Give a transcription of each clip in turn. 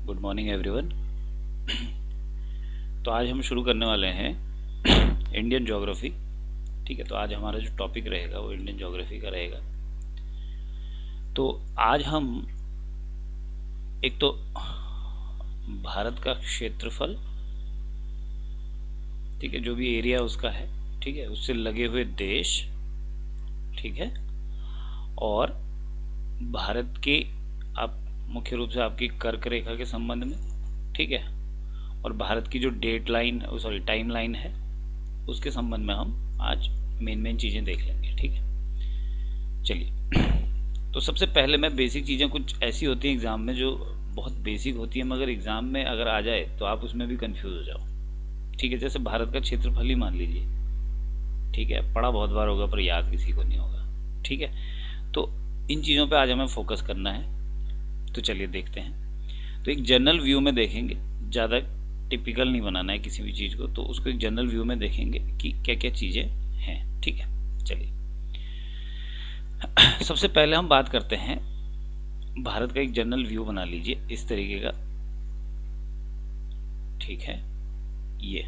Good morning everyone. तो आज हम शुरू करने वाले हैं इंडियन ज्योग्राफी। ठीक है, तो आज हमारा जो टॉपिक रहेगा वो इंडियन ज्योग्राफी का रहेगा। तो आज हम एक तो भारत का क्षेत्रफल, ठीक है, जो भी एरिया उसका है, ठीक है, उससे लगे हुए देश, ठीक है, और भारत के आप मुख्य रूप से आपकी कर्क रेखा के संबंध में, ठीक है, और भारत की जो date line, sorry time line है, उसके संबंध में हम आज मेन चीज़ें देख लेंगे। ठीक है, चलिए। तो सबसे पहले मैं बेसिक चीज़ें, कुछ ऐसी होती हैं एग्ज़ाम में जो बहुत बेसिक होती है, मगर एग्ज़ाम में अगर आ जाए तो आप उसमें भी कंफ्यूज हो जाओ। ठीक है, जैसे भारत का क्षेत्रफल ही मान लीजिए, ठीक है, पढ़ा बहुत बार होगा पर याद किसी को नहीं होगा। ठीक है, तो इन चीज़ों पे आज हमें फोकस करना है। तो चलिए देखते हैं। तो एक जनरल व्यू में देखेंगे, ज़्यादा टिपिकल नहीं बनाना है किसी भी चीज़ को, तो उसको एक जनरल व्यू में देखेंगे कि क्या क्या चीज़ें हैं। ठीक है, चलिए। सबसे पहले हम बात करते हैं, भारत का एक जनरल व्यू बना लीजिए इस तरीके का। ठीक है, ये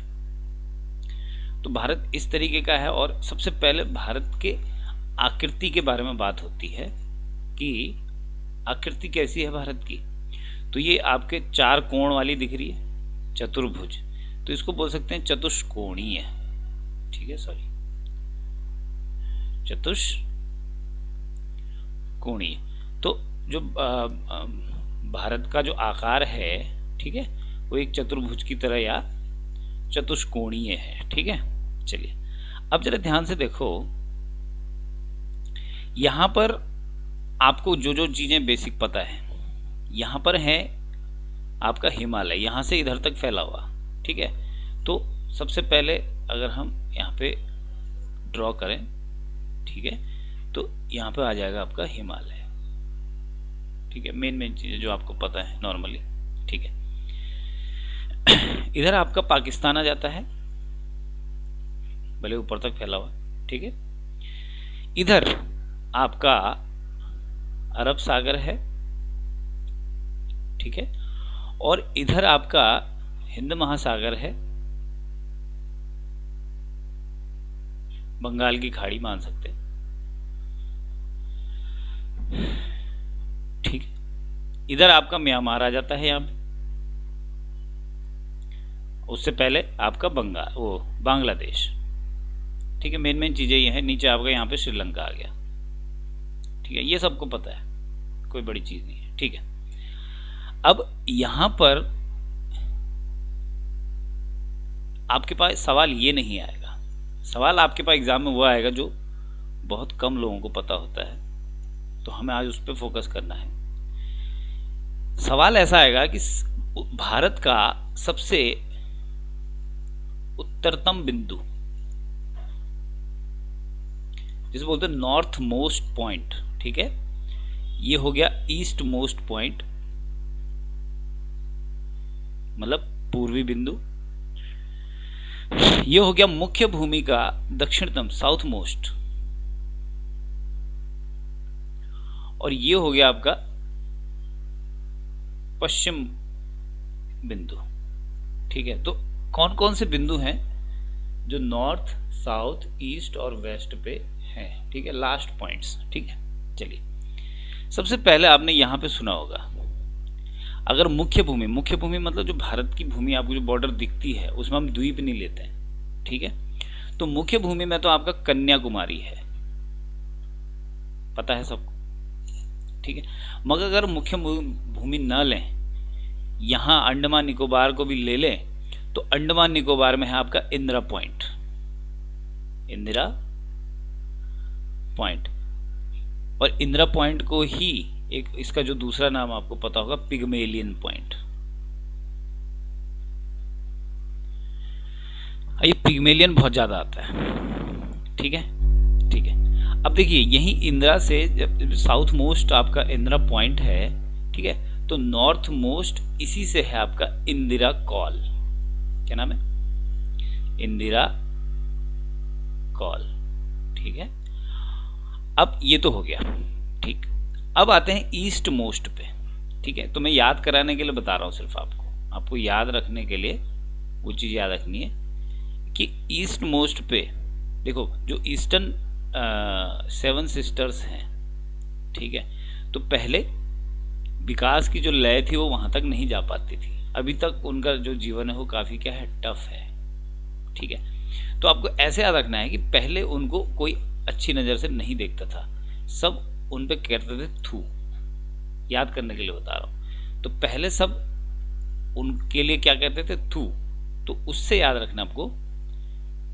तो भारत इस तरीके का है। और सबसे पहले भारत के आकृति के बारे में बात होती है कि आकृति कैसी है भारत की। तो ये आपके चार कोण वाली दिख रही है, चतुर्भुज, तो इसको बोल सकते हैं चतुष्कोणीय। ठीक है, सॉरी, चतुष्कोणीय। तो जो भारत का जो आकार है, ठीक है, वो एक चतुर्भुज की तरह या चतुष्कोणीय है। ठीक है, चलिए अब जरा ध्यान से देखो, यहां पर आपको जो जो चीजें बेसिक पता है, यहां पर है आपका हिमालय, यहां से इधर तक फैला हुआ। ठीक है, तो सबसे पहले अगर हम यहाँ पे ड्रॉ करें, ठीक है, तो यहाँ पे आ जाएगा आपका हिमालय। ठीक है, मेन चीजें जो आपको पता है नॉर्मली। ठीक है, इधर आपका पाकिस्तान आ जाता है, भले ऊपर तक फैला हुआ। ठीक है, इधर आपका अरब सागर है, ठीक है, और इधर आपका हिंद महासागर है, बंगाल की खाड़ी मान सकते हैं। ठीक, इधर आपका म्यांमार आ जाता है, यहाँ पे उससे पहले आपका बंगाल, वो बांग्लादेश। ठीक है, मेन चीजें ये है। नीचे आपका यहाँ पे श्रीलंका आ गया। ठीक है, ये सबको पता है, कोई बड़ी चीज नहीं है। ठीक है, अब यहां पर आपके पास सवाल ये नहीं आएगा, सवाल आपके पास एग्जाम में वो आएगा जो बहुत कम लोगों को पता होता है, तो हमें आज उस पर फोकस करना है। सवाल ऐसा आएगा कि भारत का सबसे उत्तरतम बिंदु, जिसे बोलते हैं नॉर्थ मोस्ट पॉइंट, ठीक है, ये हो गया ईस्ट मोस्ट पॉइंट, मतलब पूर्वी बिंदु। ये हो गया मुख्य भूमि का दक्षिणतम, साउथ मोस्ट, और ये हो गया आपका पश्चिम बिंदु। ठीक है, तो कौन कौन से बिंदु हैं जो नॉर्थ, साउथ, ईस्ट और वेस्ट पे हैं। ठीक है, लास्ट पॉइंट्स। ठीक है, चलिए सबसे पहले आपने यहां पे सुना होगा, अगर मुख्य भूमि मतलब जो भारत की भूमि आपको जो बॉर्डर दिखती है, उसमें हम द्वीप नहीं लेते हैं। ठीक है, तो मुख्य भूमि में तो आपका कन्याकुमारी है, पता है सबको। ठीक है, मगर अगर मुख्य भूमि न लें, यहां अंडमान निकोबार को भी ले लें, तो अंडमान निकोबार में है आपका इंदिरा पॉइंट, इंदिरा पॉइंट, और इंदिरा पॉइंट को ही एक इसका जो दूसरा नाम आपको पता होगा, पिग्मेलियन पॉइंट। ये पिग्मेलियन बहुत ज्यादा आता है। ठीक है, ठीक है, अब देखिए यही इंदिरा से, जब साउथ मोस्ट आपका इंदिरा पॉइंट है, ठीक है, तो नॉर्थ मोस्ट इसी से है आपका इंदिरा कॉल। क्या नाम है? इंदिरा कॉल। ठीक है, अब ये तो हो गया। ठीक, अब आते हैं ईस्ट मोस्ट पे। ठीक है, तो मैं याद कराने के लिए बता रहा हूँ सिर्फ आपको याद रखने के लिए वो चीज़ याद रखनी है कि ईस्ट मोस्ट पे देखो जो ईस्टर्न 7 सिस्टर्स हैं, ठीक है, तो पहले विकास की जो लय थी वो वहां तक नहीं जा पाती थी, अभी तक उनका जो जीवन है वो काफी क्या है, टफ है। ठीक है, तो आपको ऐसे याद रखना है कि पहले उनको कोई अच्छी नजर से नहीं देखता था, सब उन पे कहते थे थू, याद करने के लिए बता रहा हूं। तो पहले सब उनके लिए क्या कहते थे, थू, तो उससे याद रखना आपको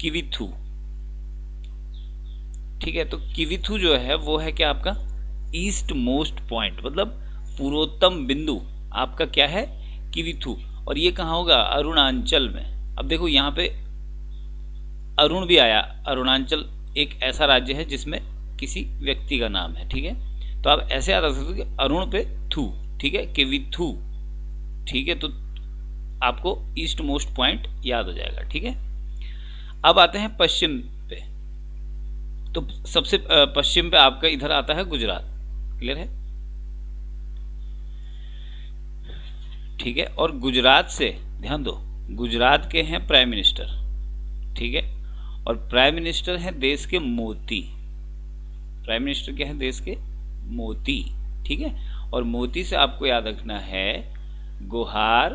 किविथू। ठीक है, तो किविथू जो है वो है क्या, आपका ईस्ट मोस्ट पॉइंट, मतलब पूर्वोत्तम बिंदु आपका क्या है, किविथू। और ये कहाँ होगा, अरुणाचल में। अब देखो यहाँ पे अरुण भी आया, अरुणाचल एक ऐसा राज्य है जिसमें किसी व्यक्ति का नाम है। ठीक है, तो आप ऐसे याद रख सकते हो कि अरुण पे थू, ठीक है, किविथू। ठीक है, तो आपको ईस्ट मोस्ट पॉइंट याद हो जाएगा। ठीक है, अब आते हैं पश्चिम पे। तो सबसे पश्चिम पे आपका इधर आता है गुजरात, क्लियर है। ठीक है, और गुजरात से ध्यान दो, गुजरात के हैं प्राइम मिनिस्टर, ठीक है, और प्राइम मिनिस्टर हैं देश के मोती। प्राइम मिनिस्टर क्या है, देश के मोती। ठीक है, और मोती से आपको याद रखना है गोहार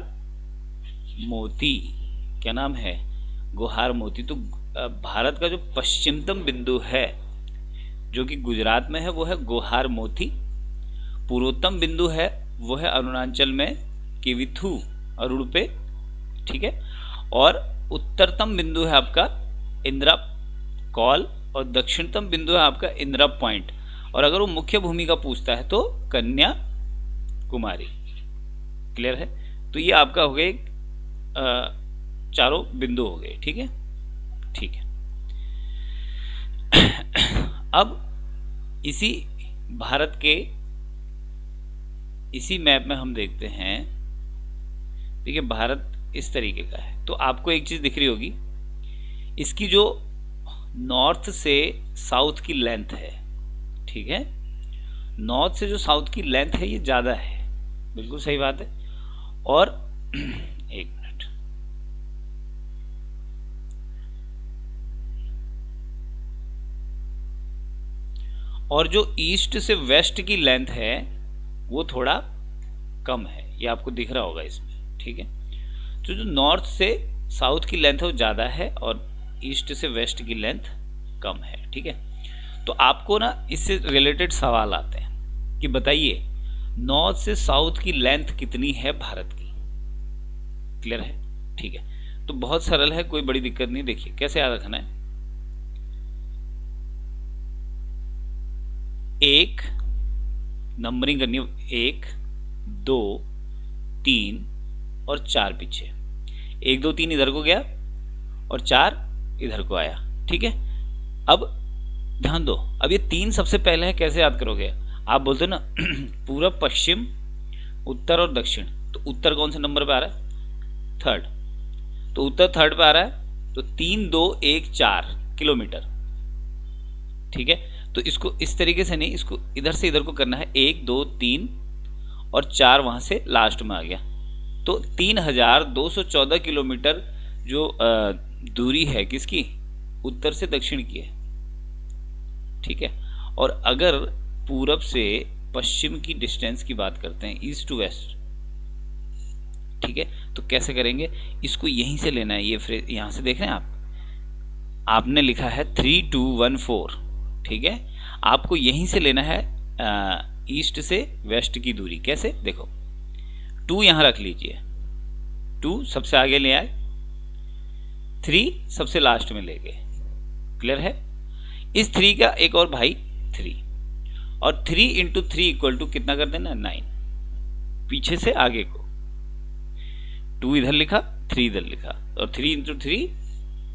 मोती। क्या नाम है, गोहार मोती। तो भारत का जो पश्चिमतम बिंदु है जो कि गुजरात में है वो है गोहार मोती। पूर्वोत्तम बिंदु है वो है अरुणाचल में किविथू, अरुण पे। ठीक है, और उत्तरतम बिंदु है आपका इंदिरा कॉल, और दक्षिणतम बिंदु है आपका इंदिरा पॉइंट। और अगर वो मुख्य भूमि का पूछता है तो कन्या कुमारी। क्लियर है, तो ये आपका हो गए चारों बिंदु हो गए। ठीक है, ठीक है। अब इसी भारत के इसी मैप में हम देखते हैं, देखिए भारत इस तरीके का है। तो आपको एक चीज दिख रही होगी, इसकी जो नॉर्थ से साउथ की लेंथ है, ठीक है, नॉर्थ से जो साउथ की लेंथ है ये ज्यादा है, बिल्कुल सही बात है। और एक मिनट, और जो ईस्ट से वेस्ट की लेंथ है वो थोड़ा कम है, ये आपको दिख रहा होगा इसमें। ठीक है, तो जो नॉर्थ से साउथ की लेंथ है वो ज्यादा है और ईस्ट से वेस्ट की लेंथ कम है। ठीक है, तो आपको ना इससे रिलेटेड सवाल आते हैं कि बताइए नॉर्थ से साउथ की लेंथ कितनी है भारत की। क्लियर है, ठीक है, तो बहुत सरल है, कोई बड़ी दिक्कत नहीं। देखिए कैसे याद रखना है, एक नंबरिंग करनी है, 1 2 3 और 4 पीछे, 1 2 3 इधर को गया और 4 इधर को आया। ठीक है, अब ध्यान दो, अब ये 3 सबसे पहले है, कैसे याद करोगे आप, बोलते हो ना पूरब पश्चिम उत्तर और दक्षिण, तो उत्तर कौन से नंबर पे आ रहा है, 3rd, तो उत्तर 3rd पे आ रहा है, तो 3 2 1 4 किलोमीटर। ठीक है, तो इसको इस तरीके से नहीं, इसको इधर से इधर को करना है, 1 2 3 और 4 वहां से लास्ट में आ गया, तो 3214 किलोमीटर जो दूरी है किसकी, उत्तर से दक्षिण की है। ठीक है, और अगर पूरब से पश्चिम की डिस्टेंस की बात करते हैं, ईस्ट टू वेस्ट, ठीक है, तो कैसे करेंगे, इसको यहीं से लेना है, ये फ्रेज यहां से देख रहे हैं आप, आपने लिखा है 3214, ठीक है, आपको यहीं से लेना है ईस्ट से वेस्ट की दूरी। कैसे, देखो 2 यहां रख लीजिए, 2 सबसे आगे ले आए, 3 सबसे लास्ट में ले गए। क्लियर है, इस 3 का एक और भाई 3, और 3 इंटू 3 इक्वल टू कितना कर देना, 9, पीछे से आगे को 2 इधर लिखा 3 इधर लिखा, और 3 इंटू 3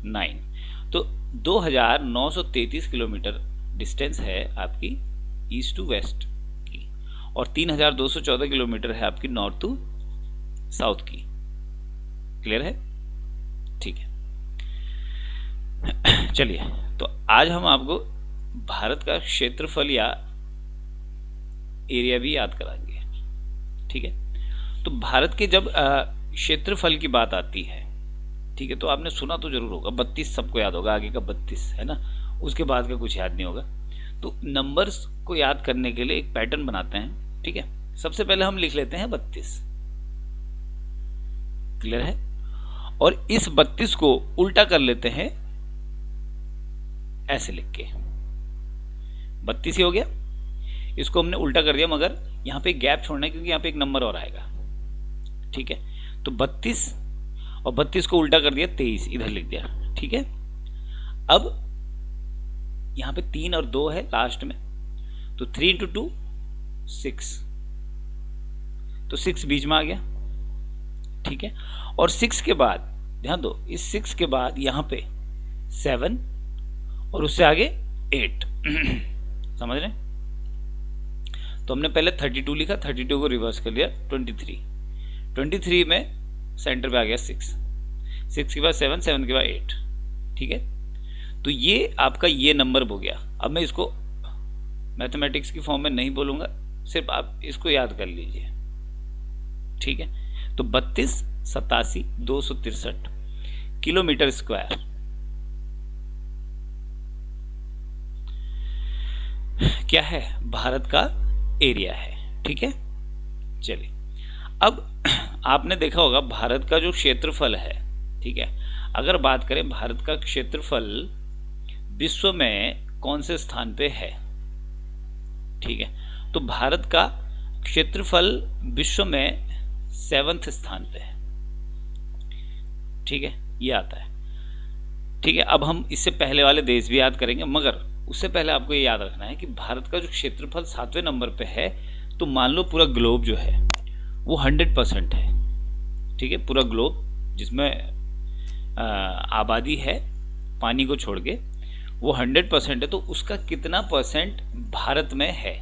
9, तो 2933 किलोमीटर डिस्टेंस है आपकी ईस्ट टू वेस्ट की, और 3214 किलोमीटर है आपकी नॉर्थ टू साउथ की। क्लियर है, ठीक है। चलिए, तो आज हम आपको भारत का क्षेत्रफल या एरिया भी याद कराएंगे। ठीक है। तो भारत के जब क्षेत्रफल की बात आती है, ठीक है, तो आपने सुना तो जरूर होगा 32, सबको याद होगा, आगे का 32 है ना, उसके बाद का कुछ याद नहीं होगा। तो नंबर्स को याद करने के लिए एक पैटर्न बनाते हैं, ठीक है। सबसे पहले हम लिख लेते हैं 32, क्लियर है। और इस 32 को उल्टा कर लेते हैं, ऐसे लिख के 32 ही हो गया। इसको हमने उल्टा कर दिया, मगर यहां पे गैप छोड़ना है क्योंकि यहां पे एक नंबर और आएगा, ठीक है। तो 32 और 32 को उल्टा कर दिया 23, इधर लिख दिया, ठीक है। अब यहां पे 3 और 2 है लास्ट में, तो 3 इंटू 2 6, तो 6 बीच में आ गया, ठीक है। और 6 के बाद ध्यान दो, इस 6 के बाद यहां पे 7 और उससे आगे 8 समझ रहे हैं। तो हमने पहले 32 लिखा, 32 को रिवर्स कर लिया 23 में सेंटर पे आ गया 6 के बाद 7, 7 के बाद 8, ठीक है। तो ये आपका ये नंबर हो गया। अब मैं इसको मैथमेटिक्स की फॉर्म में नहीं बोलूंगा, सिर्फ आप इसको याद कर लीजिए, ठीक है। तो 32, 87, 263 किलोमीटर स्क्वायर क्या है, भारत का एरिया है, ठीक है। चलिए, अब आपने देखा होगा भारत का जो क्षेत्रफल है, ठीक है, अगर बात करें भारत का क्षेत्रफल विश्व में कौन से स्थान पे है, ठीक है। तो भारत का क्षेत्रफल विश्व में 7वें स्थान पे है, ठीक है, ये आता है, ठीक है। अब हम इससे पहले वाले देश भी याद करेंगे, मगर उससे पहले आपको ये याद रखना है कि भारत का जो क्षेत्रफल 7वें नंबर पे है, तो मान लो पूरा ग्लोब जो है वो 100% है, ठीक है। पूरा ग्लोब जिसमें आबादी है पानी को छोड़ के, वो 100% है, तो उसका कितना परसेंट भारत में है,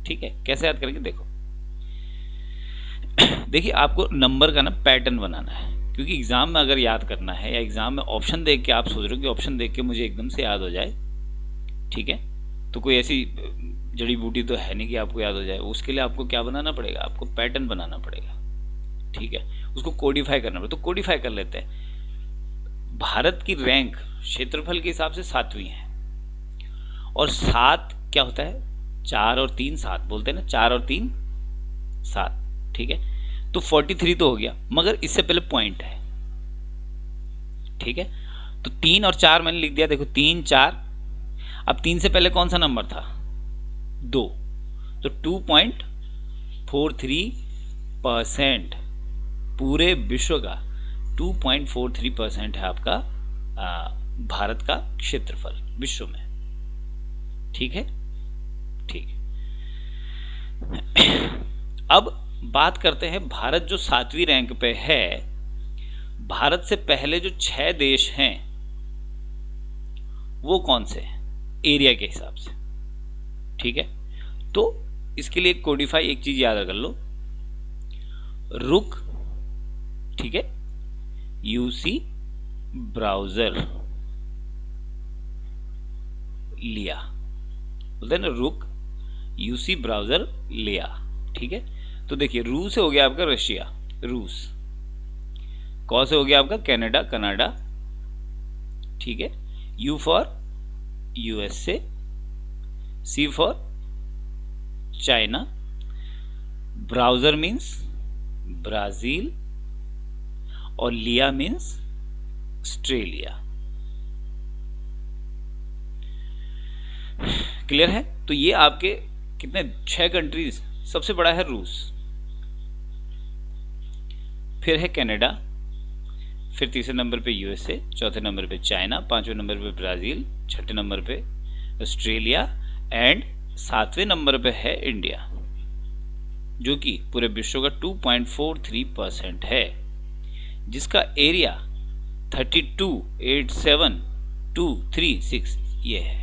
ठीक है। कैसे याद करेंगे, देखो देखिए, आपको नंबर का ना पैटर्न बनाना है, क्योंकि एग्जाम में अगर याद करना है या एग्जाम में ऑप्शन देख के आप सोच रहे हो कि ऑप्शन देख के मुझे एकदम से याद हो जाए, ठीक है, तो कोई ऐसी जड़ी बूटी तो है नहीं कि आपको याद हो जाए। उसके लिए आपको क्या बनाना पड़ेगा, आपको पैटर्न बनाना पड़ेगा, ठीक है। उसको कोडिफाई करना पड़ेगा, तो कोडिफाई कर लेते हैं। भारत की रैंक क्षेत्रफल के हिसाब से 7वीं है, और 7 क्या होता है, 4 और 3 7 बोलते हैं ना, 4 और 3 7, ठीक है। तो 43 तो हो गया, मगर इससे पहले पॉइंट है, ठीक है। तो 3 और 4 मैंने लिख दिया, देखो 3 4, अब 3 से पहले कौन सा नंबर था, 2, तो 2.43% पूरे विश्व का 2.43% है आपका भारत का क्षेत्रफल विश्व में, ठीक है, ठीक है। अब बात करते हैं, भारत जो 7वीं रैंक पे है, भारत से पहले जो 6 देश हैं वो कौन से हैं एरिया के हिसाब से, ठीक है। तो इसके लिए कोडिफाई एक चीज याद कर लो, रुक, ठीक है, यूसी ब्राउजर लिया, बोलते हैं ना, रुक यूसी ब्राउजर लिया, ठीक है। तो देखिए, रू से हो गया आपका रशिया, रूस, कौ से हो गया आपका कनाडा, कनाडा, ठीक है, U for USA, C for China, browser means Brazil, और लिया मीन्स ऑस्ट्रेलिया, क्लियर है। तो ये आपके कितने 6 कंट्रीज, सबसे बड़ा है रूस, फिर है कनाडा, फिर तीसरे नंबर पे यूएसए, चौथे नंबर पे चाइना, पांचवें नंबर पे ब्राजील, छठे नंबर पे ऑस्ट्रेलिया, एंड 7वें नंबर पे है इंडिया, जो कि पूरे विश्व का 2.43% है, जिसका एरिया 3287,236 ये है,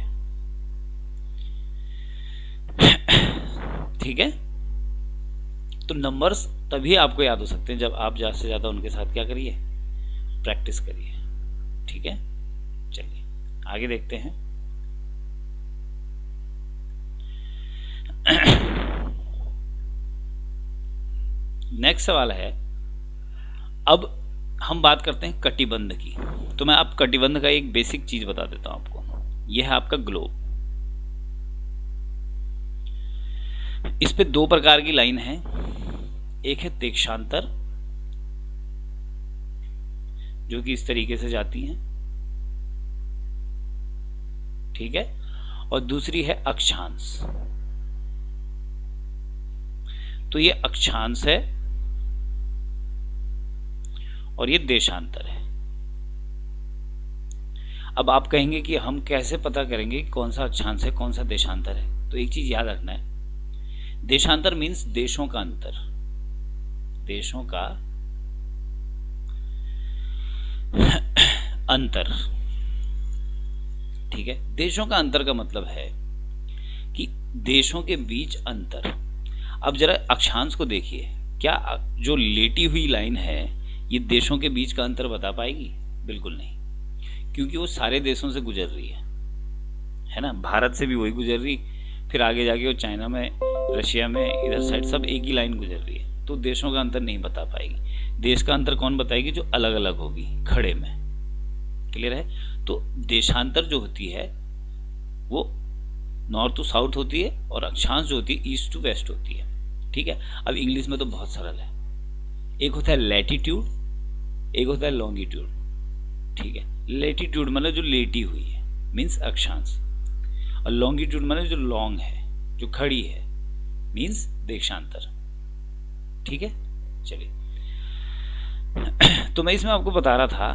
ठीक है। तो नंबर्स तभी आपको याद हो सकते हैं जब आप ज्यादा से ज्यादा उनके साथ क्या करिए, प्रैक्टिस करिए, ठीक है। चलिए आगे देखते हैं। नेक्स्ट सवाल है, अब हम बात करते हैं कटिबंध की। तो मैं आप कटिबंध का एक बेसिक चीज बता देता हूं आपको। यह है आपका ग्लोब। इस पे दो प्रकार की लाइन है, एक है देशांतर जो कि इस तरीके से जाती हैं, ठीक है, और दूसरी है अक्षांश। तो ये अक्षांश है और ये देशांतर है। अब आप कहेंगे कि हम कैसे पता करेंगे कि कौन सा अक्षांश है कौन सा देशांतर है। तो एक चीज याद रखना है, देशांतर मीन्स देशों का अंतर, देशों का अंतर, ठीक है। देशों का अंतर का मतलब है कि देशों के बीच अंतर। अब जरा अक्षांश को देखिए, क्या जो लेटी हुई लाइन है ये देशों के बीच का अंतर बता पाएगी? बिल्कुल नहीं, क्योंकि वो सारे देशों से गुजर रही है ना। भारत से भी वही गुजर रही, फिर आगे जाके वो चाइना में, रशिया में, इधर साइड सब एक ही लाइन गुजर रही है। तो देशों का अंतर नहीं बता पाएगी। देश का अंतर कौन बताएगी? जो अलग अलग होगी खड़े में। क्लियर है? तो देशांतर जो होती है वो नॉर्थ टू साउथ होती है और अक्षांश जो होती है ईस्ट टू वेस्ट होती है, ठीक है। अब इंग्लिश में तो बहुत सरल है, एक होता है लैटिट्यूड, एक होता है लॉन्गिट्यूड, ठीक है। लैटिट्यूड मतलब जो लेटी हुई है मीन्स अक्षांश, और लॉन्गिट्यूड मतलब जो लॉन्ग है, जो खड़ी है, मीन्स देशांतर, ठीक है। चलिए, तो मैं इसमें आपको बता रहा था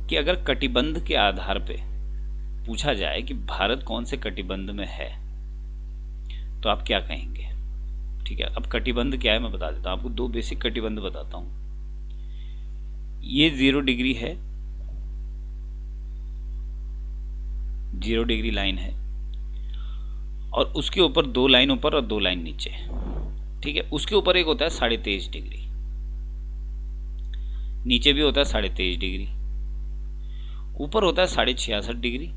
कि अगर कटिबंध के आधार पे पूछा जाए कि भारत कौन से कटिबंध में है तो आप क्या कहेंगे, ठीक है। अब कटिबंध क्या है मैं बता देता हूं आपको, दो बेसिक कटिबंध बताता हूं। ये 0 डिग्री है, 0 डिग्री लाइन है, और उसके ऊपर दो लाइन ऊपर और दो लाइन नीचे, ठीक है। उसके ऊपर एक होता है 23.5 डिग्री, नीचे भी होता है 23.5 डिग्री, ऊपर होता है 66.5 डिग्री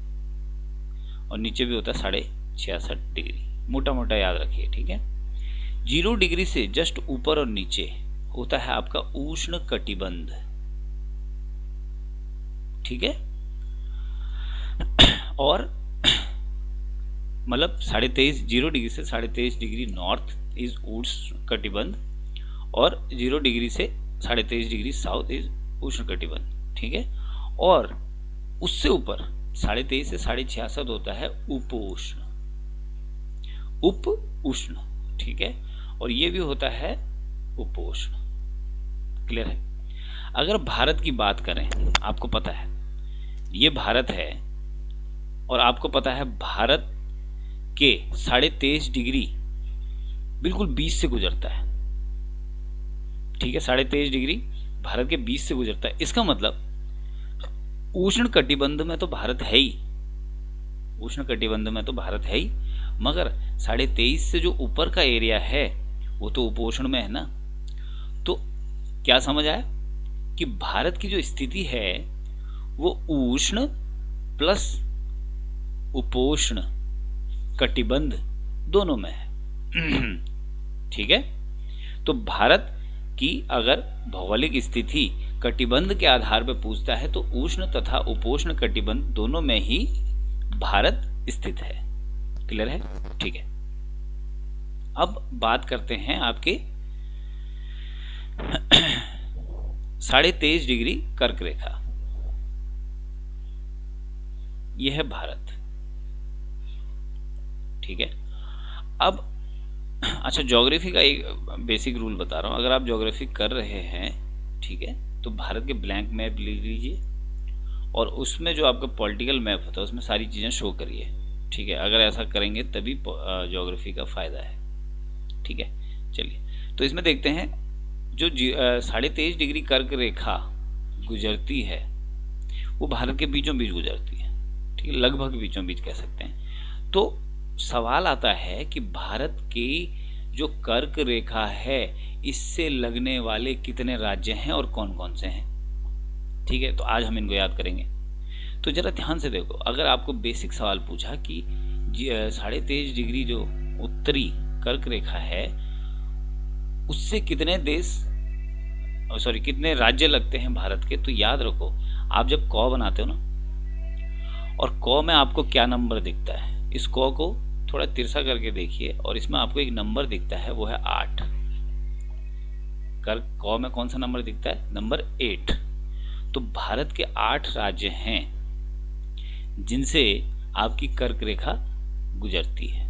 और नीचे भी होता है 66.5 डिग्री। मोटा मोटा याद रखिए, ठीक है। 0 डिग्री से जस्ट ऊपर और नीचे होता है आपका उष्ण कटिबंध, ठीक है। और मतलब 23.5, 0 डिग्री से 23.5 डिग्री नॉर्थ इज उष्ण कटिबंध, और 0 डिग्री से 23.5 डिग्री साउथ इज उष्ण कटिबंध, ठीक है। और उससे ऊपर 23.5 से 66.5 होता है उपोष्ण, उप उष्ण, ठीक है। और ये भी होता है उपोष्ण। क्लियर है? अगर भारत की बात करें, आपको पता है ये भारत है, और आपको पता है भारत के 23.5 डिग्री बिल्कुल 20 से गुजरता है, ठीक है। 23.5 डिग्री भारत के 20 से गुजरता है। इसका मतलब उष्ण कटिबंध में तो भारत है ही, उष्ण कटिबंध में तो भारत है ही, मगर 23.5 से जो ऊपर का एरिया है वो तो उपोष्ण में है ना। तो क्या समझ आया कि भारत की जो स्थिति है वो उष्ण प्लस उपोष्ण कटिबंध दोनों में है, ठीक है। तो भारत की अगर भौगोलिक स्थिति कटिबंध के आधार पर पूछता है तो उष्ण तथा उपोष्ण कटिबंध दोनों में ही भारत स्थित है। क्लियर है? ठीक है। अब बात करते हैं आपके 23.5 डिग्री कर्क रेखा। यह है भारत, ठीक है। अब अच्छा, ज्योग्राफी का एक बेसिक रूल बता रहा हूं। अगर आप ज्योग्राफी कर रहे हैं, ठीक है, तो भारत के ब्लैंक मैप ले लीजिए और उसमें जो आपका पॉलिटिकल मैप होता है उसमें सारी चीजें शो करिए, ठीक है। अगर ऐसा करेंगे तभी ज्योग्राफी का फायदा है, ठीक है। चलिए, तो इसमें देखते हैं जो 23.5 डिग्री कर्क रेखा गुजरती है वो भारत के बीचों बीच गुजरती है, ठीक है, लगभग बीचों बीच कह सकते हैं। तो सवाल आता है कि भारत की जो कर्क रेखा है इससे लगने वाले कितने राज्य हैं और कौन कौन से हैं, ठीक है। तो आज हम इनको याद करेंगे। तो जरा ध्यान से देखो, अगर आपको बेसिक सवाल पूछा कि 23.5 डिग्री जो उत्तरी कर्क रेखा है उससे कितने देश, सॉरी कितने राज्य लगते हैं भारत के। तो याद रखो, आप जब क बनाते हो ना, और क में आपको क्या नंबर दिखता है, इस क को थोड़ा तिरछा करके देखिए और इसमें आपको एक नंबर दिखता है, वो है 8। क में कौन सा नंबर दिखता है, नंबर 8। तो भारत के 8 राज्य हैं जिनसे आपकी कर्क रेखा गुजरती है।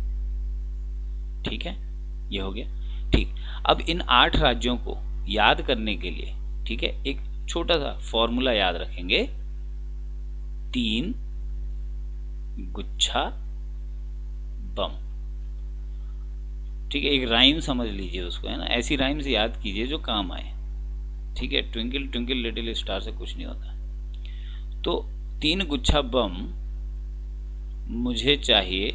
ठीक है, ये हो गया। ठीक, अब इन 8 राज्यों को याद करने के लिए, ठीक है, एक छोटा सा फॉर्मूला याद रखेंगे, 3 गुच्छा बम। ठीक है, एक राइम समझ लीजिए उसको, है ना, ऐसी राइम से याद कीजिए जो काम आए। ठीक है, ट्विंकल ट्विंकल लिटिल स्टार से कुछ नहीं होता। तो 3 गुच्छा बम मुझे चाहिए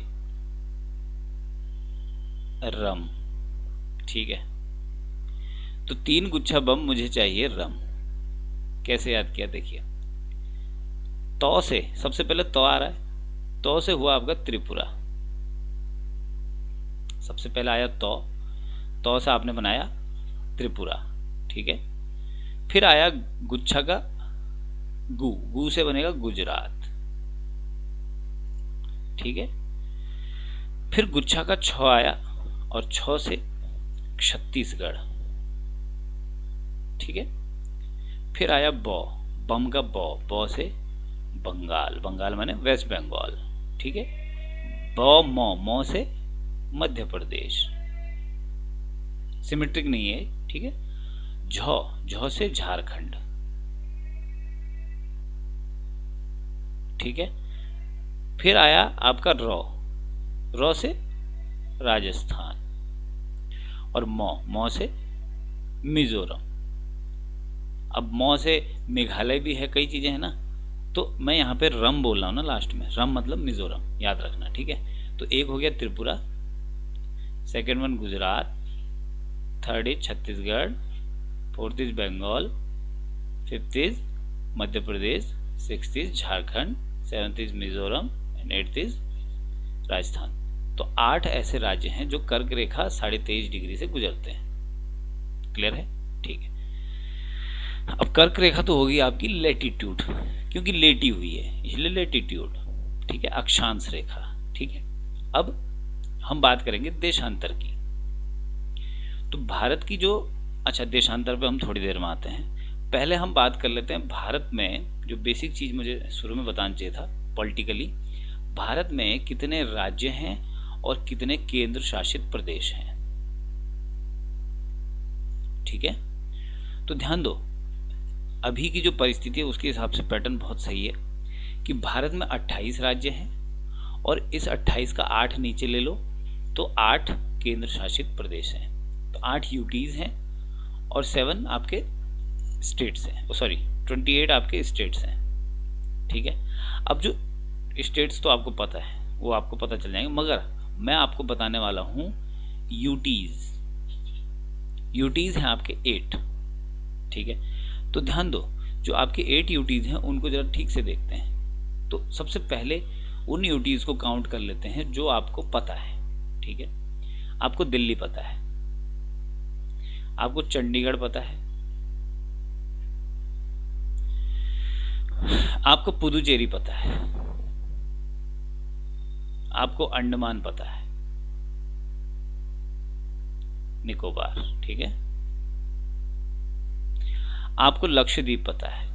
रम। ठीक है, तो 3 गुच्छा बम मुझे चाहिए रम। कैसे याद किया, देखिए, तो से सबसे पहले तो आ रहा है, तो से हुआ आपका त्रिपुरा। सबसे पहले आया तो से आपने बनाया त्रिपुरा। ठीक है, फिर आया गुच्छा का गु से बनेगा गुजरात। ठीक है, फिर गुच्छा का छ आया और छ से छत्तीसगढ़। ठीक है, फिर आया बम का बौ से बंगाल, बंगाल माने वेस्ट बंगाल। ठीक है, मौ से मध्य प्रदेश, सिमेट्रिक नहीं है। ठीक है, झ से झारखंड। ठीक है, फिर आया आपका रौ से राजस्थान, और मौ से मिजोरम। अब मौ से मेघालय भी है, कई चीजें हैं ना, तो मैं यहाँ पे रम बोल रहा हूँ ना लास्ट में, रम मतलब मिजोरम, याद रखना। ठीक है, तो एक हो गया Tripura, second one Gujarat, third is Chhattisgarh, fourth is Bengal, fifth is Madhya Pradesh, sixth is Jharkhand, seventh is Mizoram and eighth is Rajasthan. तो 8 ऐसे राज्य हैं जो कर्क रेखा 23.5 डिग्री से गुजरते हैं। क्लियर है? ठीक है, अब कर्क रेखा तो होगी आपकी लेटीट्यूड, क्योंकि लेटी हुई है इसलिए लेटीट्यूड। ठीक है, अक्षांश रेखा। ठीक है, अब हम बात करेंगे देशांतर की। तो भारत की जो, अच्छा देशांतर पे हम थोड़ी देर में आते हैं, पहले हम बात कर लेते हैं भारत में जो बेसिक चीज मुझे शुरू में बताना चाहिए था पॉलिटिकली, भारत में कितने राज्य हैं और कितने केंद्र शासित प्रदेश हैं। ठीक है, तो ध्यान दो, अभी की जो परिस्थिति है उसके हिसाब से पैटर्न बहुत सही है कि भारत में 28 राज्य हैं और इस 28 का 8 नीचे ले लो तो 8 केंद्र शासित प्रदेश हैं। तो 8 यूटीज हैं और 7 आपके स्टेट्स हैं, सॉरी 28 आपके स्टेट्स हैं। ठीक है, अब जो स्टेट्स तो आपको पता है, वो आपको पता चल जाएंगे, मगर मैं आपको बताने वाला हूं यूटीज। यूटीज हैं आपके 8। ठीक है, तो ध्यान दो, जो आपके 8 यूटीज हैं उनको जरा ठीक से देखते हैं। तो सबसे पहले उन यूटीज को काउंट कर लेते हैं जो आपको पता है। ठीक है, आपको दिल्ली पता है, आपको चंडीगढ़ पता है, आपको पुदुचेरी पता है, आपको अंडमान पता है, निकोबार। ठीक है, आपको लक्षद्वीप पता है,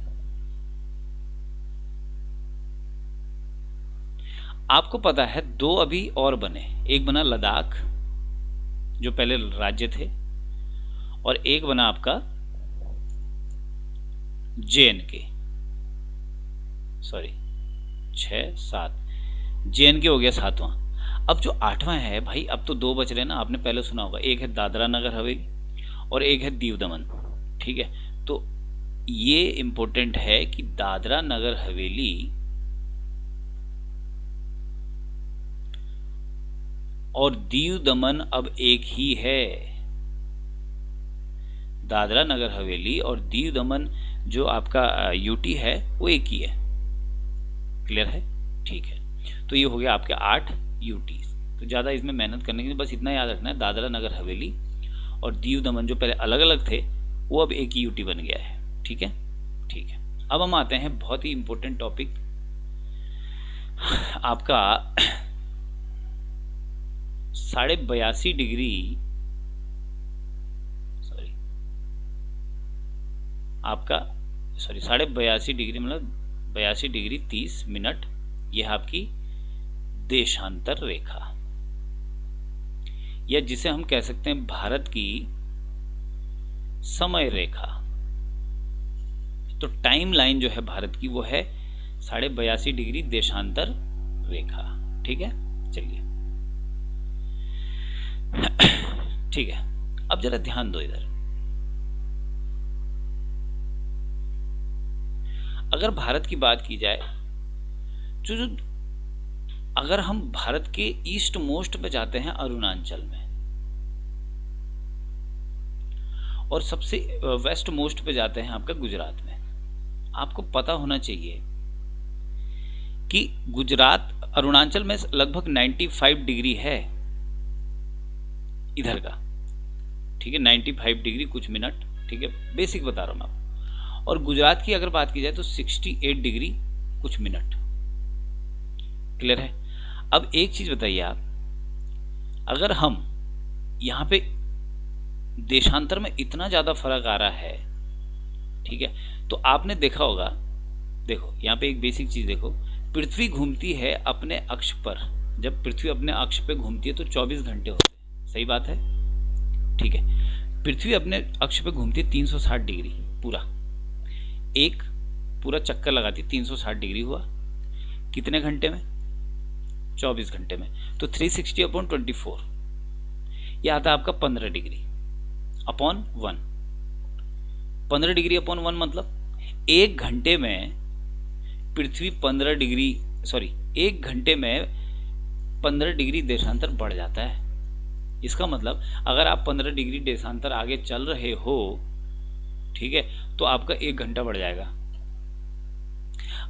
आपको पता है 2 अभी और बने, एक बना लद्दाख जो पहले राज्य थे, और एक बना आपका JNK, सॉरी 6 7, JNK हो गया 7वां। अब जो 8वां है भाई, अब तो 2 बच रहे ना, आपने पहले सुना होगा, एक है दादरा नगर हवेली और एक है दीव दमन। ठीक है, तो ये इंपॉर्टेंट है कि दादरा नगर हवेली और दीव दमन अब एक ही है। दादरा नगर हवेली और दीव दमन जो आपका यूटी है वो एक ही है। क्लियर है? ठीक है, तो ये हो गया आपके 8 यूटीज। तो ज्यादा इसमें मेहनत करने की, बस इतना याद रखना है, दादरा नगर हवेली और दीव दमन जो पहले अलग अलग थे वो अब एक ही यूटी बन गया है। ठीक है, ठीक है। अब हम आते हैं बहुत ही इंपॉर्टेंट टॉपिक आपका 82.5 डिग्री, सॉरी आपका 82.5 डिग्री मतलब 82 डिग्री 30 मिनट, यह आपकी देशांतर रेखा, या जिसे हम कह सकते हैं भारत की समय रेखा। तो टाइम लाइन जो है भारत की वो है 82.5 डिग्री देशांतर रेखा। ठीक है, चलिए ठीक है। अब जरा ध्यान दो इधर, अगर भारत की बात की जाए जो अगर हम भारत के ईस्ट मोस्ट पे जाते हैं अरुणाचल में, और सबसे वेस्ट मोस्ट पे जाते हैं आपका गुजरात में, आपको पता होना चाहिए कि गुजरात अरुणाचल में लगभग 95 डिग्री है इधर का। ठीक है, 95 डिग्री कुछ मिनट। ठीक है, बेसिक बता रहा हूं मैं आपको। और गुजरात की अगर बात की जाए तो 68 डिग्री कुछ मिनट। क्लियर है? अब एक चीज बताइए आप, अगर हम यहां पे देशांतर में इतना ज्यादा फर्क आ रहा है, ठीक है, तो आपने देखा होगा, देखो यहां पे एक बेसिक चीज देखो, पृथ्वी घूमती है अपने अक्ष पर। जब पृथ्वी अपने अक्ष पे घूमती है तो 24 घंटे होते हैं, सही बात है? ठीक है, पृथ्वी अपने अक्ष पे घूमती है 360 डिग्री पूरा, एक पूरा चक्कर लगाती है, 360 डिग्री हुआ कितने घंटे में? 24 घंटे में। तो 360/24 यह आता है आपका 15 डिग्री अपॉन 1। 15 डिग्री अपॉन 1 मतलब एक घंटे में पृथ्वी 15 डिग्री, सॉरी, एक घंटे में 15 डिग्री देशांतर बढ़ जाता है। इसका मतलब अगर आप 15 डिग्री देशांतर आगे चल रहे हो, ठीक है, तो आपका एक घंटा बढ़ जाएगा।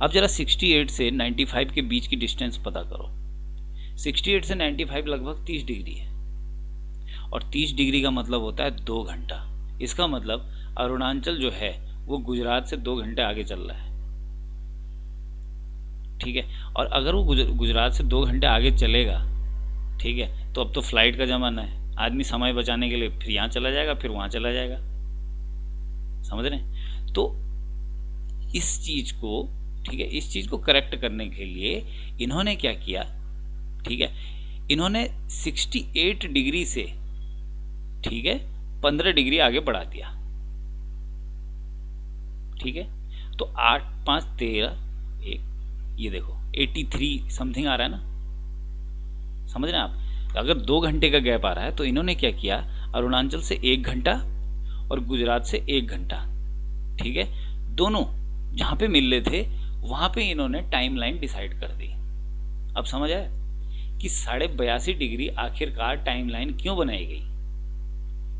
अब जरा 68 से 95 के बीच की डिस्टेंस पता करो। 68 से 95 लगभग 30 डिग्री है, और 30 डिग्री का मतलब होता है 2 घंटा। इसका मतलब अरुणाचल जो है वो गुजरात से 2 घंटे आगे चल रहा है। ठीक है, और अगर वो गुजरात से 2 घंटे आगे चलेगा, ठीक है, तो अब तो फ्लाइट का जमाना है, आदमी समय बचाने के लिए फिर यहाँ चला जाएगा, फिर वहां चला जाएगा। समझ रहे हैं? तो इस चीज को, ठीक है, इस चीज को करेक्ट करने के लिए इन्होंने क्या किया, ठीक है, इन्होंने 68 डिग्री से, ठीक है, 15 डिग्री आगे बढ़ा दिया। ठीक है, तो 8 5 13 1, ये देखो 83 समथिंग आ रहा है ना। समझ रहे हैं आप? अगर 2 घंटे का गैप आ रहा है तो इन्होंने क्या किया, अरुणाचल से 1 घंटा और गुजरात से 1 घंटा, ठीक है, दोनों जहां पे मिल रहे थे वहां पे इन्होंने टाइमलाइन डिसाइड कर दी। अब समझ आया कि 82.5 डिग्री आखिरकार टाइमलाइन क्यों बनाई गई?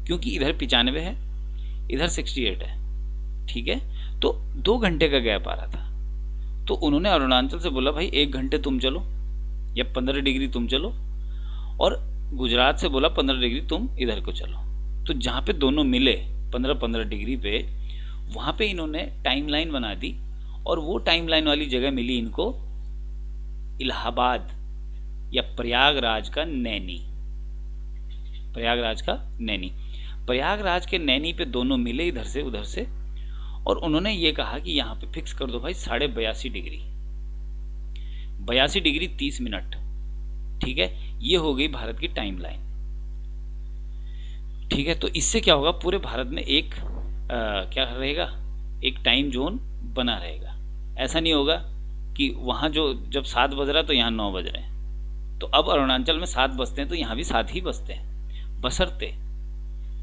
क्योंकि इधर 95 है, इधर 68 है। ठीक है, तो 2 घंटे का गैप आ रहा था, तो उन्होंने अरुणाचल से बोला भाई 1 घंटे तुम चलो या 15 डिग्री तुम चलो, और गुजरात से बोला 15 डिग्री तुम इधर को चलो। तो जहां पे दोनों मिले 15-15 डिग्री पे, वहां पे इन्होंने टाइमलाइन बना दी, और वो टाइमलाइन वाली जगह मिली इनको इलाहाबाद या प्रयागराज का नैनी। प्रयागराज का नैनी, प्रयागराज के नैनी पे दोनों मिले इधर से उधर से, और उन्होंने ये कहा कि यहां पे फिक्स कर दो भाई 82.5 डिग्री, 82 डिग्री 30 मिनट। ठीक है, ये हो गई भारत की टाइमलाइन। ठीक है, तो इससे क्या होगा, पूरे भारत में एक क्या रहेगा, एक टाइम जोन बना रहेगा। ऐसा नहीं होगा कि वहां जो जब 7 बज रहा है तो यहाँ 9 बज रहे हैं, तो अब अरुणाचल में 7 बजते हैं तो यहाँ भी 7 ही बजते हैं, बशर्ते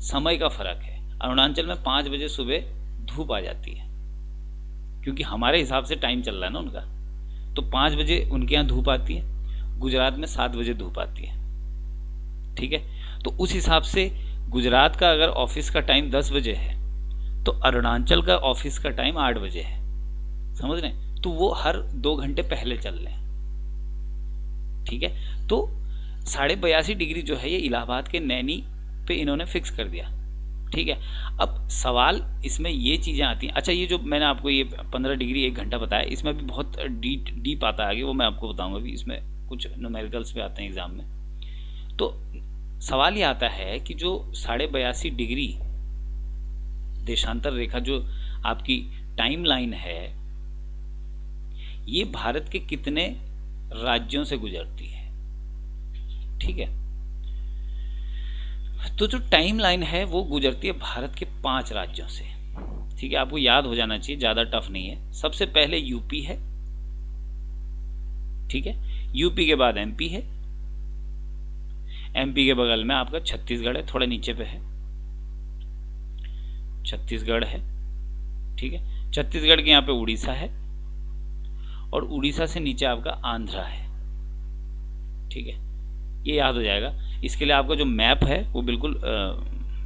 समय का फर्क है। अरुणाचल में 5 बजे सुबह धूप आ जाती है, क्योंकि हमारे हिसाब से टाइम चल रहा है ना उनका, तो 5 बजे उनके यहाँ धूप आती है, गुजरात में 7 बजे धूप आती है। ठीक है, तो उस हिसाब से गुजरात का अगर ऑफिस का टाइम 10 बजे है तो अरुणाचल का ऑफिस का टाइम 8 बजे है। समझ रहे हैं? तो वो हर 2 घंटे पहले चल रहे हैं। ठीक है, तो 82.5 डिग्री जो है ये इलाहाबाद के नैनी पे इन्होंने फिक्स कर दिया। ठीक है। अब सवाल इसमें ये चीज़ें आती हैं। अच्छा, ये जो मैंने आपको ये 15 डिग्री 1 घंटा बताया, इसमें भी बहुत डीप आता है आगे, वो मैं आपको बताऊंगा भी। इसमें कुछ न्यूमेरिकल्स भी आते हैं एग्जाम में। तो सवाल ये आता है कि जो 82.5 डिग्री देशांतर रेखा जो आपकी टाइम लाइन है, ये भारत के कितने राज्यों से गुजरती है? ठीक है, तो जो टाइम लाइन है वो गुजरती है भारत के 5 राज्यों से। ठीक है, आपको याद हो जाना चाहिए, ज्यादा टफ नहीं है। सबसे पहले यूपी है, ठीक है, यूपी के बाद एमपी है, एमपी के बगल में आपका छत्तीसगढ़ है, थोड़ा नीचे पे है, छत्तीसगढ़ है, ठीक है, छत्तीसगढ़ के यहाँ पे उड़ीसा है, और उड़ीसा से नीचे आपका आंध्रा है। ठीक है, ये याद हो जाएगा। इसके लिए आपका जो मैप है वो बिल्कुल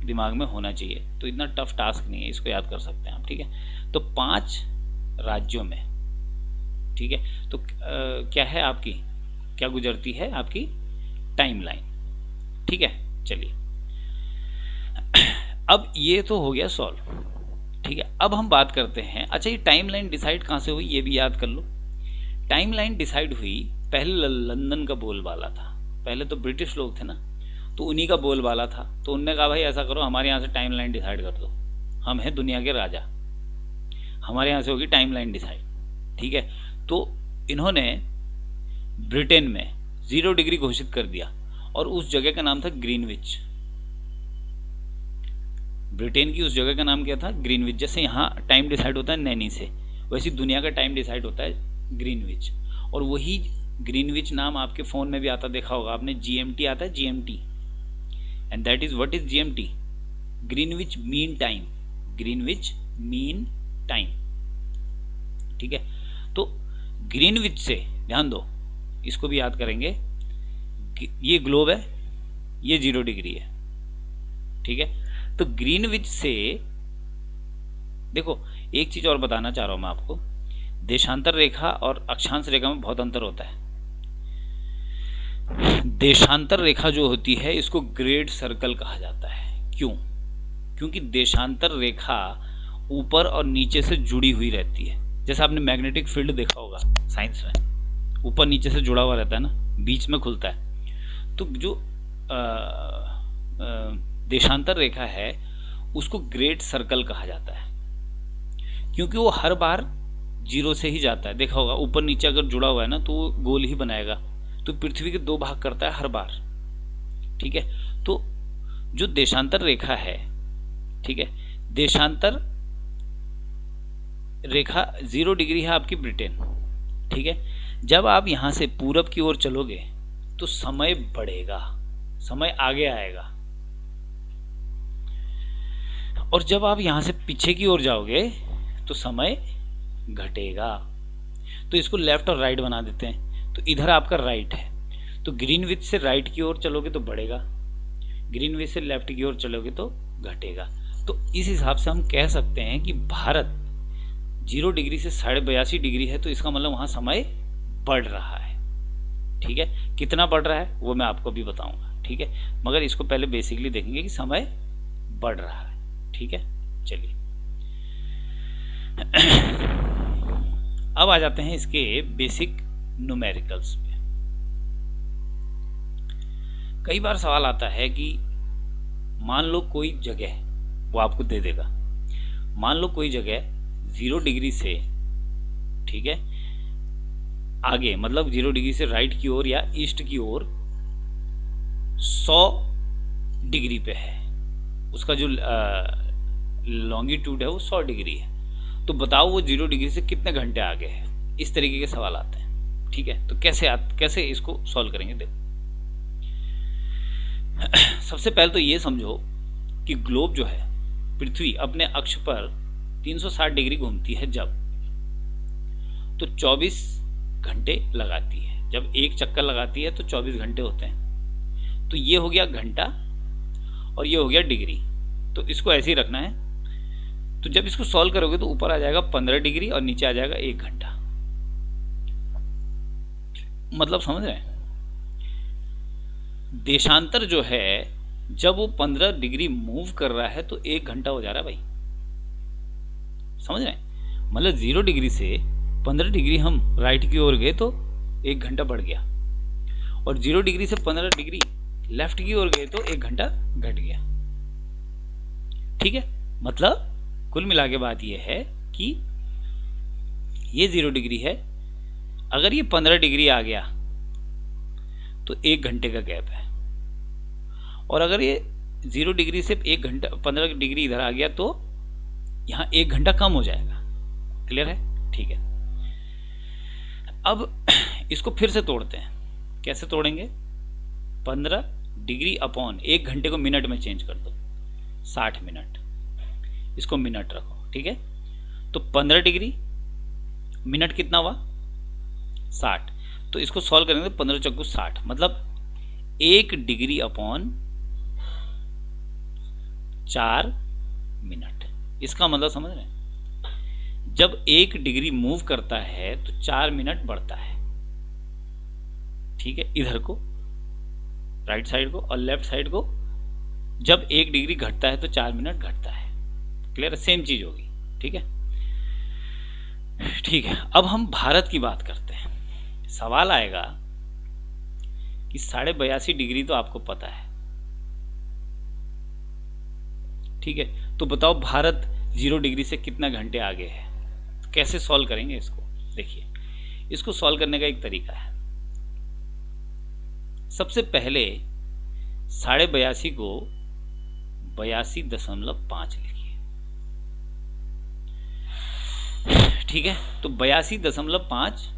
दिमाग में होना चाहिए, तो इतना टफ टास्क नहीं है, इसको याद कर सकते हैं आप। ठीक है, तो 5 राज्यों में, ठीक है, तो क्या है आपकी, क्या गुजरती है आपकी टाइम लाइन। ठीक है, चलिए अब ये तो हो गया सॉल्व। ठीक है, अब हम बात करते हैं, अच्छा ये टाइम लाइन डिसाइड कहाँ से हुई ये भी याद कर लो। टाइम लाइन डिसाइड हुई, पहले लंदन का बोलबाला था, पहले तो ब्रिटिश लोग थे ना, तो उन्हीं का बोलबाला था। तो उनने कहा भाई ऐसा करो, हमारे यहाँ से टाइम लाइन डिसाइड कर दो, हम हैं दुनिया के राजा, हमारे यहाँ से होगी टाइम लाइन डिसाइड। ठीक है, तो इन्होंने ब्रिटेन में 0 डिग्री घोषित कर दिया, और उस जगह का नाम था ग्रीनविच। ब्रिटेन की उस जगह का नाम क्या था? ग्रीनविच। जैसे यहाँ टाइम डिसाइड होता है नैनी से, वैसे दुनिया का टाइम डिसाइड होता है ग्रीनविच। और वही ग्रीनविच नाम आपके फोन में भी आता, देखा होगा आपने, जीएमटी आता है, GMT, and that is what is GMT? Greenwich mean time, Greenwich mean time. ठीक है, तो ग्रीनविच से, ध्यान दो, इसको भी याद करेंगे, ये ग्लोब है, ये 0 डिग्री है। ठीक है, तो ग्रीनविच से, देखो एक चीज और बताना चाह रहा हूं मैं आपको, देशांतर रेखा और अक्षांश रेखा में बहुत अंतर होता है। देशांतर रेखा जो होती है इसको ग्रेट सर्कल कहा जाता है। क्यों? क्योंकि देशांतर रेखा ऊपर और नीचे से जुड़ी हुई रहती है। जैसे आपने मैग्नेटिक फील्ड देखा होगा साइंस में, ऊपर नीचे से जुड़ा हुआ रहता है ना, बीच में खुलता है। तो जो देशांतर रेखा है उसको ग्रेट सर्कल कहा जाता है, क्योंकि वो हर बार 0 से ही जाता है। देखा होगा ऊपर नीचे अगर जुड़ा हुआ है ना तो वो गोल ही बनाएगा, तो पृथ्वी के 2 भाग करता है हर बार। ठीक है, तो जो देशांतर रेखा है, ठीक है, देशांतर रेखा 0 डिग्री है आपकी ब्रिटेन। ठीक है, जब आप यहां से पूरब की ओर चलोगे तो समय बढ़ेगा, समय आगे आएगा, और जब आप यहां से पीछे की ओर जाओगे तो समय घटेगा। तो इसको लेफ्ट और राइट बना देते हैं, तो इधर आपका राइट है, तो ग्रीनविच से राइट की ओर चलोगे तो बढ़ेगा, ग्रीनविच से लेफ्ट की ओर चलोगे तो घटेगा। तो इस हिसाब से हम कह सकते हैं कि भारत 0 डिग्री से 82.5 डिग्री है, तो इसका मतलब वहां समय बढ़ रहा है। ठीक है, कितना बढ़ रहा है वो मैं आपको भी बताऊंगा। ठीक है, मगर इसको पहले बेसिकली देखेंगे कि समय बढ़ रहा है। ठीक है, चलिए अब आ जाते हैं इसके बेसिक न्यूमेरिकल्स पे। कई बार सवाल आता है कि मान लो कोई जगह, वो आपको दे देगा, मान लो कोई जगह 0 डिग्री से, ठीक है, आगे, मतलब 0 डिग्री से राइट की ओर या ईस्ट की ओर 100 डिग्री पे है, उसका जो लॉन्गिट्यूड है वो 100 डिग्री है, तो बताओ वो 0 डिग्री से कितने घंटे आगे है। इस तरीके के सवाल आते हैं। ठीक है, तो कैसे इसको सॉल्व करेंगे, देखो सबसे पहले तो ये समझो कि ग्लोब जो है, पृथ्वी अपने अक्ष पर 360 डिग्री घूमती है जब, तो 24 घंटे लगाती है। जब एक चक्कर लगाती है तो 24 घंटे होते हैं। तो ये हो गया घंटा और ये हो गया डिग्री, तो इसको ऐसे ही रखना है। तो जब इसको सॉल्व करोगे तो ऊपर आ जाएगा 15 डिग्री और नीचे आ जाएगा 1 घंटा। मतलब समझ रहे हैं? देशांतर जो है जब वो 15 डिग्री मूव कर रहा है तो 1 घंटा हो जा रहा है भाई, समझ रहे हैं? मतलब 0 डिग्री से 15 डिग्री हम राइट की ओर गए तो 1 घंटा बढ़ गया, और 0 डिग्री से 15 डिग्री लेफ्ट की ओर गए तो 1 घंटा घट गया। ठीक है, मतलब कुल मिला के बात यह है कि ये 0 डिग्री है, अगर ये 15 डिग्री आ गया तो 1 घंटे का गैप है, और अगर ये 0 डिग्री से 1 घंटा 15 डिग्री इधर आ गया तो यहां 1 घंटा कम हो जाएगा। क्लियर है? ठीक है, अब इसको फिर से तोड़ते हैं। कैसे तोड़ेंगे? 15 डिग्री अपॉन 1 घंटे को मिनट में चेंज कर दो, 60 मिनट, इसको मिनट रखो। ठीक है, तो 15 डिग्री मिनट कितना हुआ? 60। तो इसको सॉल्व करेंगे तो 15 चौको 60, मतलब 1 डिग्री अपॉन 4 मिनट। इसका मतलब समझ रहे हैं? जब 1 डिग्री मूव करता है तो 4 मिनट बढ़ता है। ठीक है, इधर को राइट साइड को, और लेफ्ट साइड को जब 1 डिग्री घटता है तो 4 मिनट घटता है। क्लियर? सेम चीज होगी। ठीक है, ठीक है। अब हम भारत की बात करते हैं। सवाल आएगा कि 82.5 डिग्री तो आपको पता है। ठीक है, तो बताओ भारत 0 डिग्री से कितना घंटे आगे है? कैसे सॉल्व करेंगे इसको? देखिए, इसको सॉल्व करने का एक तरीका है। सबसे पहले 82.5 को 82.5 लिखिए। ठीक है, तो 82.5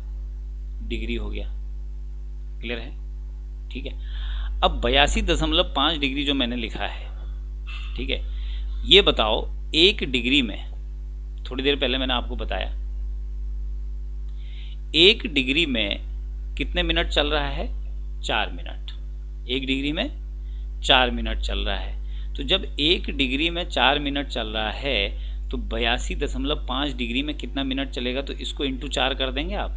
डिग्री हो गया। क्लियर है? ठीक है, अब 82.5 डिग्री जो मैंने लिखा है, ठीक है, ये बताओ 1 डिग्री में, थोड़ी देर पहले मैंने आपको बताया 1 डिग्री में कितने मिनट चल रहा है? 4 मिनट। 1 डिग्री में 4 मिनट चल रहा है। तो जब 1 डिग्री में 4 मिनट चल रहा है तो 82.5 डिग्री में कितना मिनट चलेगा? तो इसको इंटू 4 कर देंगे आप,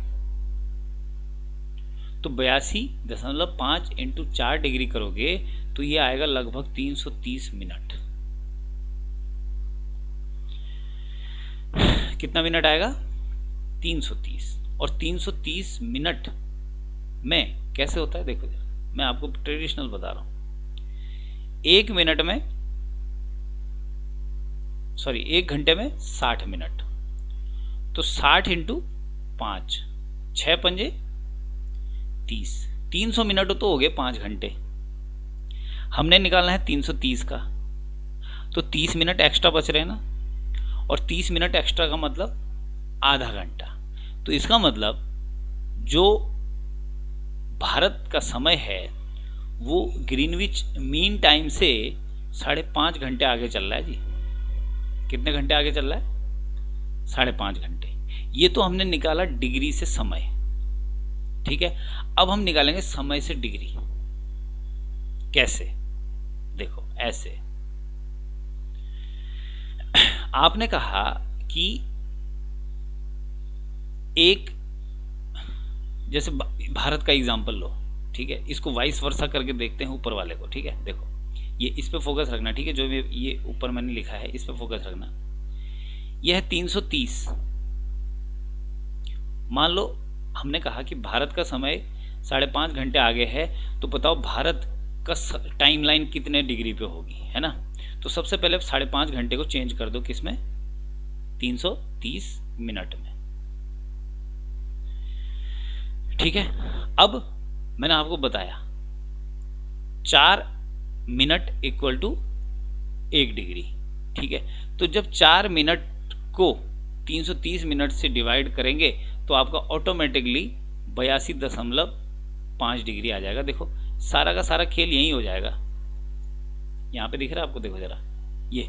तो 82.5 इंटू 4 डिग्री करोगे तो ये आएगा लगभग 330 मिनट। कितना मिनट आएगा? 330। और 330 मिनट में कैसे होता है देखो, मैं आपको ट्रेडिशनल बता रहा हूं। 1 मिनट में, सॉरी 1 घंटे में 60 मिनट, तो 60 इंटू 5, 6 पंजे 30, 300 मिनट तो हो गए 5 घंटे। हमने निकालना है 330 का, तो 30 मिनट एक्स्ट्रा बच रहे हैं ना, और 30 मिनट एक्स्ट्रा का मतलब आधा घंटा। तो इसका मतलब जो भारत का समय है वो ग्रीनविच मीन टाइम से 5.5 घंटे आगे चल रहा है जी। कितने घंटे आगे चल रहा है? 5.5 घंटे। ये तो हमने निकाला डिग्री से समय। ठीक है, अब हम निकालेंगे समय से डिग्री। कैसे? देखो ऐसे, आपने कहा कि एक, जैसे भारत का एग्जांपल लो, ठीक है, इसको वाइस वर्सा करके देखते हैं ऊपर वाले को। ठीक है, देखो ये इस पे फोकस रखना। ठीक है, जो ये ऊपर मैंने लिखा है इस पे फोकस रखना। यह है 330। मान लो हमने कहा कि भारत का समय 5.5 घंटे आगे है, तो बताओ भारत का टाइमलाइन कितने डिग्री पे होगी, है ना? तो सबसे पहले 5.5 घंटे को चेंज कर दो किसमें? 330 मिनट में। ठीक है, अब मैंने आपको बताया 4 मिनट इक्वल टू 1 डिग्री। ठीक है, तो जब 4 मिनट को 330 मिनट से डिवाइड करेंगे तो आपका ऑटोमेटिकली 82.5 डिग्री आ जाएगा। देखो सारा का सारा खेल यही हो जाएगा। यहां पे दिख रहा है आपको? देखो जरा, ये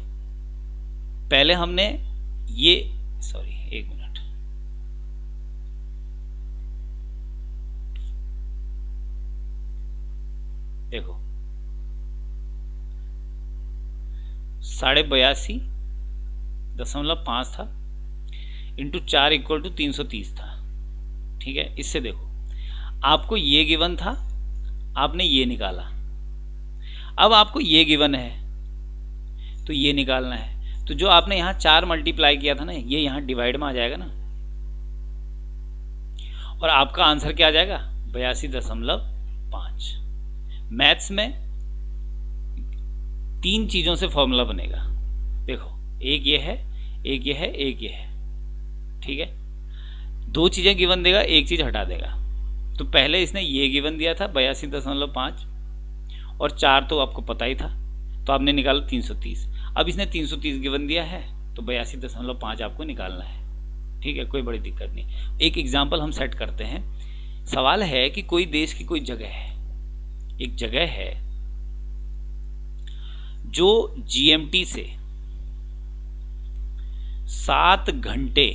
पहले हमने ये, सॉरी 1 मिनट, देखो 82.5 था, इंटू 4 इक्वल टू 330 था। ठीक है, इससे देखो आपको ये गिवन था, आपने ये निकाला। अब आपको ये गिवन है तो ये निकालना है, तो जो आपने यहाँ 4 मल्टीप्लाई किया था ना, ये यहाँ डिवाइड में आ जाएगा ना, और आपका आंसर क्या आ जाएगा 82.5। मैथ्स में 3 चीजों से फॉर्मूला बनेगा, देखो एक ये है, एक ये है, एक ये है, ठीक है। 2 चीजें गिवन देगा, एक चीज हटा देगा। तो पहले इसने ये गिवन दिया था 82.5 और 4 तो आपको पता ही था, तो आपने निकाला 330। अब इसने 330 गिवन दिया है तो 82.5 आपको निकालना है, ठीक है, कोई बड़ी दिक्कत नहीं। एक एग्जाम्पल हम सेट करते हैं। सवाल है कि कोई देश की कोई जगह है, एक जगह है जो जीएमटी से 7 घंटे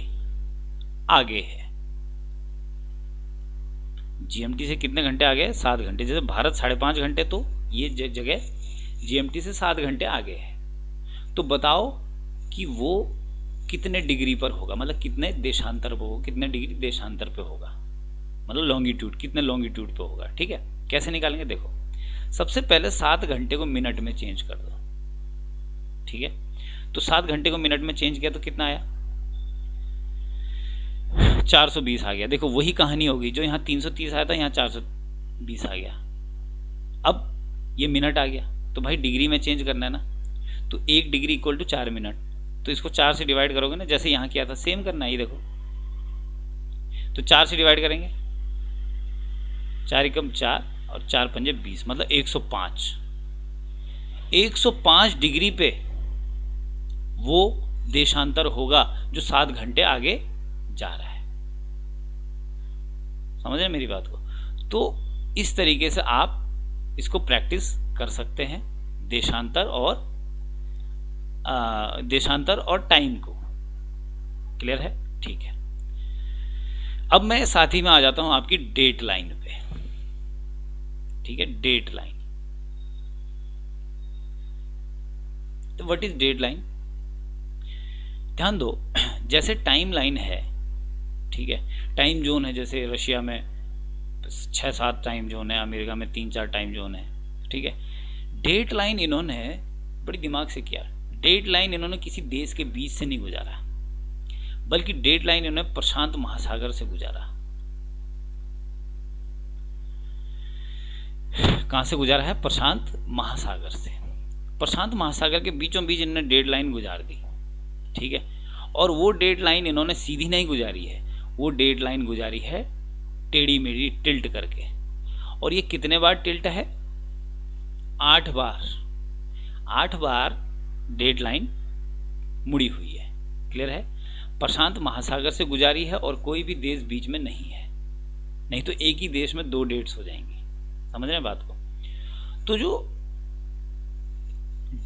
आगे है। जीएमटी से कितने घंटे आगे है? 7 घंटे। जैसे भारत 5.5 घंटे, तो ये जगह जीएमटी से 7 घंटे आगे है। तो बताओ कि वो कितने डिग्री पर होगा, मतलब कितने देशांतर पर होगा, कितने डिग्री देशांतर पे होगा, मतलब लॉन्गिट्यूड, कितने लॉन्गिट्यूड पे होगा, ठीक है। कैसे निकालेंगे? देखो, सबसे पहले 7 घंटे को मिनट में चेंज कर दो, ठीक है। तो 7 घंटे को मिनट में चेंज किया तो कितना आया? 420 आ गया। देखो वही कहानी होगी, जो यहाँ 330 आया था, यहाँ 420 आ गया। अब ये मिनट आ गया, तो भाई डिग्री में चेंज करना है ना, तो 1 डिग्री इक्वल टू 4 मिनट। तो इसको 4 से डिवाइड करोगे ना, जैसे यहाँ किया था सेम करना है। ये देखो, तो 4 से डिवाइड करेंगे, 4 एकम 4 और 4 पंजे 20, मतलब 105। 105 डिग्री पे वो देशांतर होगा जो 7 घंटे आगे जा रहा है। समझ रहे मेरी बात को? तो इस तरीके से आप इसको प्रैक्टिस कर सकते हैं, देशांतर और टाइम को। क्लियर है? ठीक है। अब मैं साथ ही में आ जाता हूं आपकी डेट लाइन पे, ठीक है। डेट लाइन, तो व्हाट इज डेट लाइन? ध्यान दो, जैसे टाइम लाइन है, ठीक है, टाइम जोन है, जैसे रशिया में 6-7 टाइम जोन है, अमेरिका में 3-4 टाइम जोन है, ठीक है। डेट लाइन इन्होंने बड़ी दिमाग से किया। डेट लाइन इन्होंने किसी देश के बीच से नहीं गुजारा, बल्कि डेट लाइन इन्होंने प्रशांत महासागर से गुजारा। कहां से गुजारा है? प्रशांत महासागर से। प्रशांत महासागर के बीचों बीच इन्होंने डेट लाइन गुजार दी, ठीक है। और वो डेट लाइन इन्होंने सीधी नहीं गुजारी है, वो डेट लाइन गुजारी है टेढ़ी मेढ़ी, टिल्ट करके। और ये कितने बार टिल्ट है? 8 बार। 8 बार डेट लाइन मुड़ी हुई है। क्लियर है? प्रशांत महासागर से गुजारी है और कोई भी देश बीच में नहीं है, नहीं तो एक ही देश में 2 डेट्स हो जाएंगी। समझ रहे हैं बात को? तो जो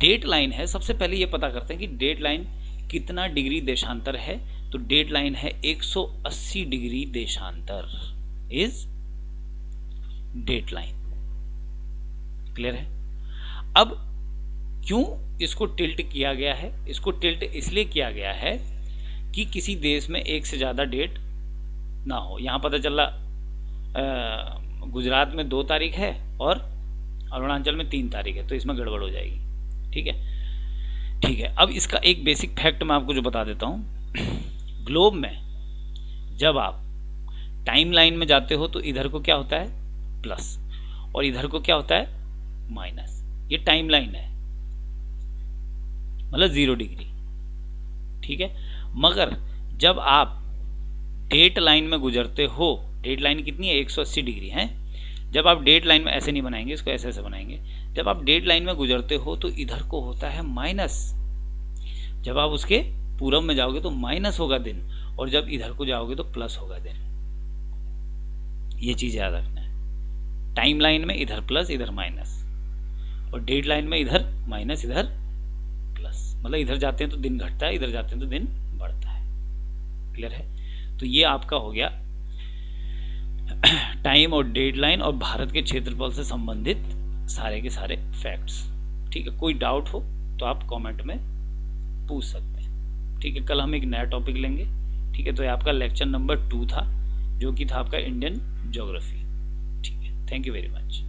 डेट लाइन है, सबसे पहले ये पता करते हैं कि डेट लाइन कितना डिग्री देशांतर है। तो डेट लाइन है 180 डिग्री देशांतर इज डेट लाइन। क्लियर है? अब क्यों इसको टिल्ट किया गया है? इसको टिल्ट इसलिए किया गया है कि किसी देश में एक से ज्यादा डेट ना हो। यहां पता चला गुजरात में 2 तारीख है और अरुणाचल में 3 तारीख है, तो इसमें गड़बड़ हो जाएगी। ठीक है, ठीक है। अब इसका एक बेसिक फैक्ट मैं आपको जो बता देता हूं। ग्लोब में जब आप टाइम लाइन में जाते हो तो इधर को क्या होता है? प्लस, और इधर को क्या होता है? माइनस। ये टाइम लाइन है, मतलब 0 डिग्री। ठीक है। मगर जब आप डेट लाइन में गुजरते हो, डेट लाइन कितनी है? 180 डिग्री है। जब आप डेट लाइन में ऐसे नहीं बनाएंगे, इसको ऐसे ऐसे बनाएंगे। जब आप डेट लाइन में गुजरते हो तो इधर को होता है माइनस। जब आप उसके पूरब में जाओगे तो माइनस होगा दिन, और जब इधर को जाओगे तो प्लस होगा दिन। ये चीज याद रखना है। टाइम लाइन में इधर प्लस इधर माइनस, और डेट लाइन में इधर माइनस इधर प्लस। मतलब इधर जाते हैं तो दिन घटता है, इधर जाते हैं तो दिन बढ़ता है। क्लियर है? तो ये आपका हो गया टाइम और डेट लाइन और भारत के क्षेत्रफल से संबंधित सारे के सारे फैक्ट्स। ठीक है, कोई डाउट हो तो आप कमेंट में पूछ सकते हैं। ठीक है, कल हम एक नया टॉपिक लेंगे। ठीक है, तो ये आपका लेक्चर नंबर 2 था, जो कि था आपका इंडियन ज्योग्राफी। ठीक है, थैंक यू वेरी मच।